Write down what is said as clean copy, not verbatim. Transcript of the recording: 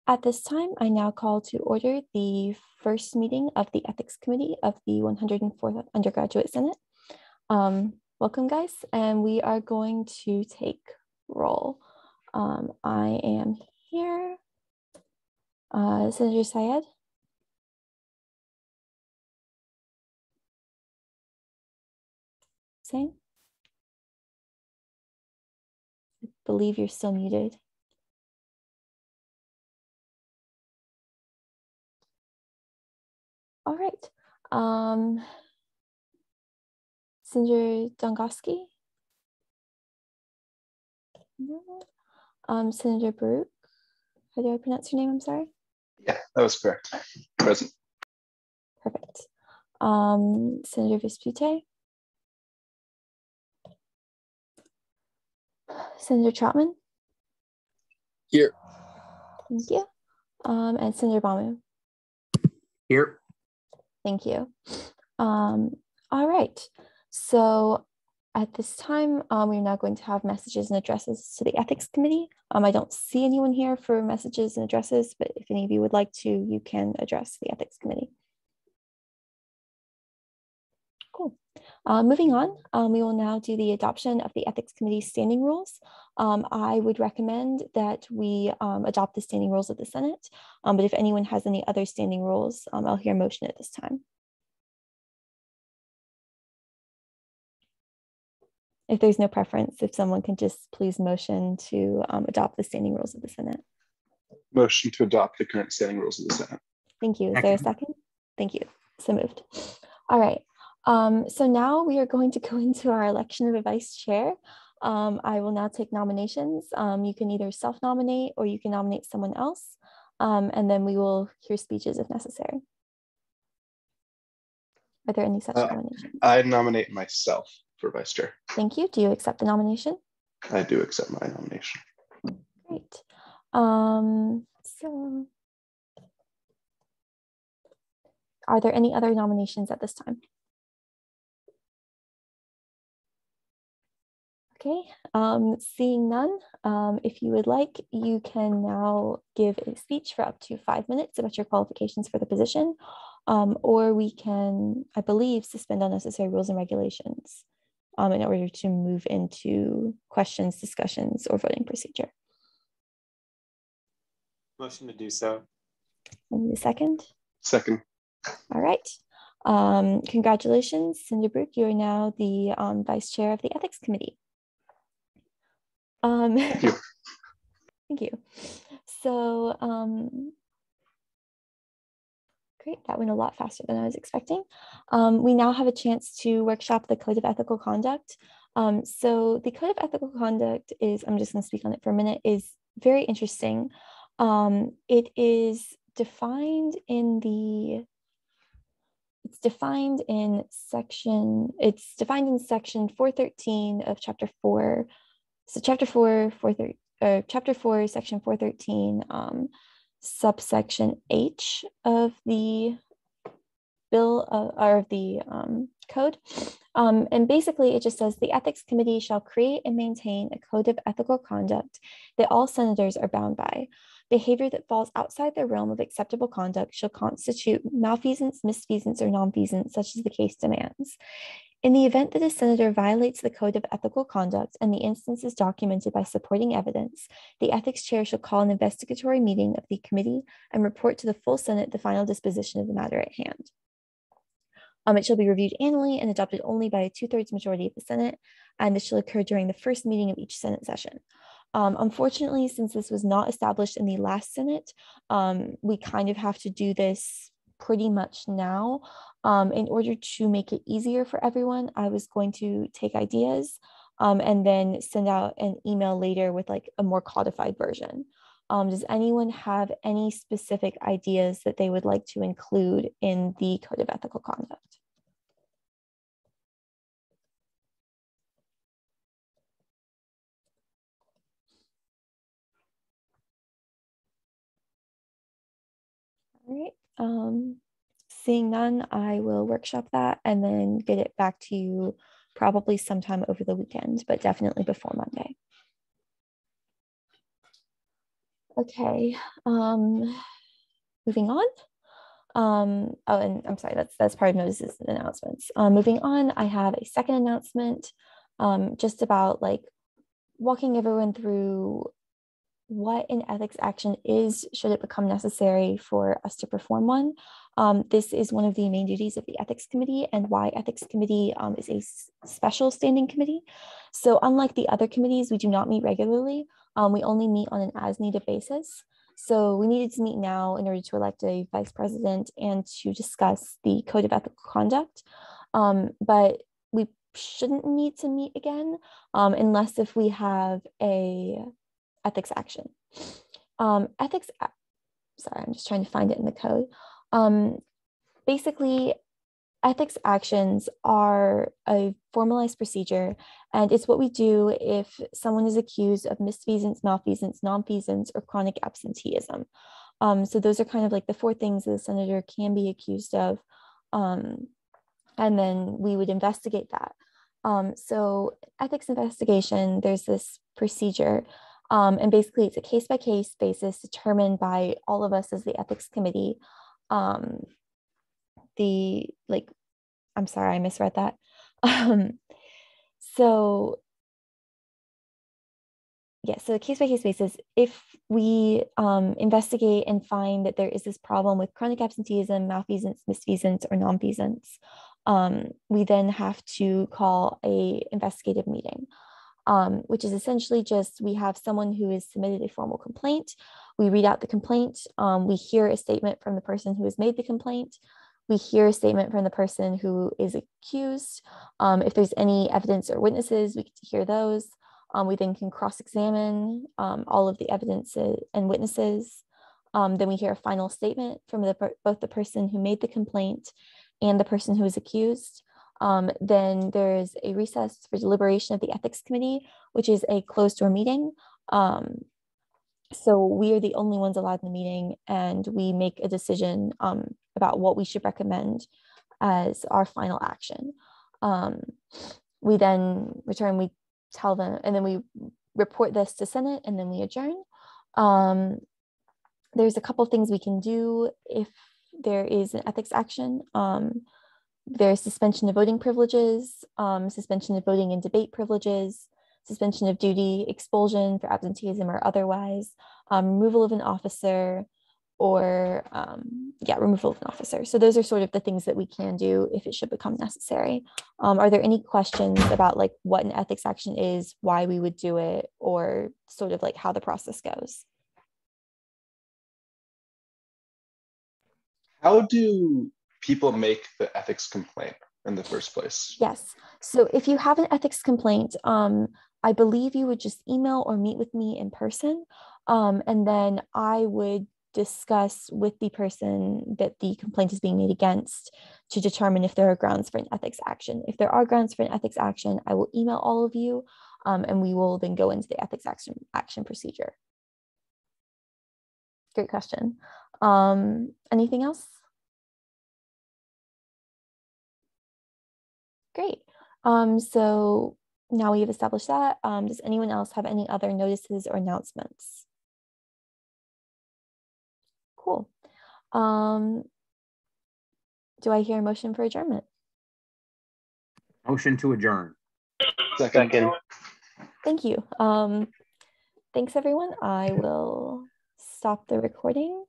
At this time, I now call to order the first meeting of the Ethics Committee of the 104th Undergraduate Senate. Welcome, guys, and we are going to take roll. I am here. Senator Syed. Same. I believe you're still muted. All right. Senator Dongoski? No. Senator Baruch? How do I pronounce your name? I'm sorry. Yeah, that was correct. Present. Perfect. Senator Vespute? Senator Trotman? Here. Thank you. And Senator Bamu? Here. Thank you. All right. So at this time, we're now going to have messages and addresses to the Ethics Committee. I don't see anyone here for messages and addresses, but if any of you would like to, you can address the Ethics Committee. Cool. Moving on, we will now do the adoption of the Ethics Committee standing rules. I would recommend that we adopt the standing rules of the Senate, but if anyone has any other standing rules, I'll hear a motion at this time. If there's no preference, if someone can just please motion to adopt the standing rules of the Senate. Motion to adopt the current standing rules of the Senate. Thank you. Is there a second? Thank you. So moved. All right. So now we are going to go into our election of a vice chair. I will now take nominations. You can either self-nominate or you can nominate someone else. And then we will hear speeches if necessary. Are there any such nominations? I nominate myself for vice chair. Thank you. Do you accept the nomination? I do accept my nomination. Great. So are there any other nominations at this time? Okay, seeing none, if you would like, you can now give a speech for up to 5 minutes about your qualifications for the position, or we can, I believe, suspend unnecessary rules and regulations in order to move into questions, discussions, or voting procedure. Motion to do so. And the second? Second. All right. Congratulations, Senator Baruch. You are now the Vice Chair of the Ethics Committee. Thank you. Thank you. So, great, that went a lot faster than I was expecting. We now have a chance to workshop the Code of Ethical Conduct. So the Code of Ethical Conduct is, I'm just going to speak on it for a minute, is very interesting. It is defined in the, it's defined in section 413 of chapter 4. So chapter 4, section 413, subsection H of the bill or of the code. And basically it just says the Ethics Committee shall create and maintain a code of ethical conduct that all senators are bound by. Behavior that falls outside the realm of acceptable conduct shall constitute malfeasance, misfeasance, or nonfeasance, such as the case demands. In the event that a senator violates the Code of Ethical Conduct and the instance is documented by supporting evidence, the ethics chair shall call an investigatory meeting of the committee and report to the full Senate the final disposition of the matter at hand. It shall be reviewed annually and adopted only by a 2/3 majority of the Senate, and this shall occur during the first meeting of each Senate session. Unfortunately, since this was not established in the last Senate, we kind of have to do this pretty much now. In order to make it easier for everyone, I was going to take ideas and then send out an email later with like a more codified version. Does anyone have any specific ideas that they would like to include in the Code of Ethical Conduct? All right. Seeing none, I will workshop that and then get it back to you probably sometime over the weekend, but definitely before Monday. Okay, moving on. Oh, and I'm sorry, that's part of notices and announcements. Moving on, I have a second announcement, just about like walking everyone through what an ethics action is, should it become necessary for us to perform one. This is one of the main duties of the ethics committee, and why ethics committee is a special standing committee. So unlike the other committees, we do not meet regularly. We only meet on an as needed basis. So we needed to meet now in order to elect a vice president and to discuss the code of ethical conduct. But we shouldn't need to meet again unless if we have a ethics action. Sorry, I'm just trying to find it in the code. Basically, ethics actions are a formalized procedure, and it's what we do if someone is accused of misfeasance, malfeasance, nonfeasance, or chronic absenteeism. So those are kind of like the four things that the senator can be accused of. And then we would investigate that. So ethics investigation, there's this procedure, and basically it's a case-by-case basis determined by all of us as the ethics committee. I'm sorry, I misread that. So a case-by-case basis, if we investigate and find that there is this problem with chronic absenteeism, malfeasance, misfeasance, or nonfeasance, we then have to call a investigative meeting, which is essentially just, we have someone who has submitted a formal complaint. We read out the complaint. We hear a statement from the person who has made the complaint. We hear a statement from the person who is accused. If there's any evidence or witnesses, we get to hear those. We then can cross-examine all of the evidence and witnesses. Then we hear a final statement from both the person who made the complaint and the person who is accused. Then there's a recess for deliberation of the ethics committee, which is a closed-door meeting. So we are the only ones allowed in the meeting, and we make a decision about what we should recommend as our final action. We then return, we tell them, and then we report this to Senate, and then we adjourn. There's a couple things we can do if there is an ethics action. There's suspension of voting privileges, suspension of voting and debate privileges, suspension of duty, expulsion for absenteeism or otherwise, removal of an officer, or removal of an officer. So those are sort of the things that we can do if it should become necessary. Are there any questions about like what an ethics action is, why we would do it, or sort of like how the process goes? How do people make the ethics complaint in the first place? Yes. So if you have an ethics complaint, I believe you would just email or meet with me in person. And then I would discuss with the person that the complaint is being made against to determine if there are grounds for an ethics action. If there are grounds for an ethics action, I will email all of you, and we will then go into the ethics action procedure. Great question. Anything else? Great. So now we have established that. Does anyone else have any other notices or announcements? Cool. Do I hear a motion for adjournment? Motion to adjourn. Second. Thank you. Thanks, everyone. I will stop the recording.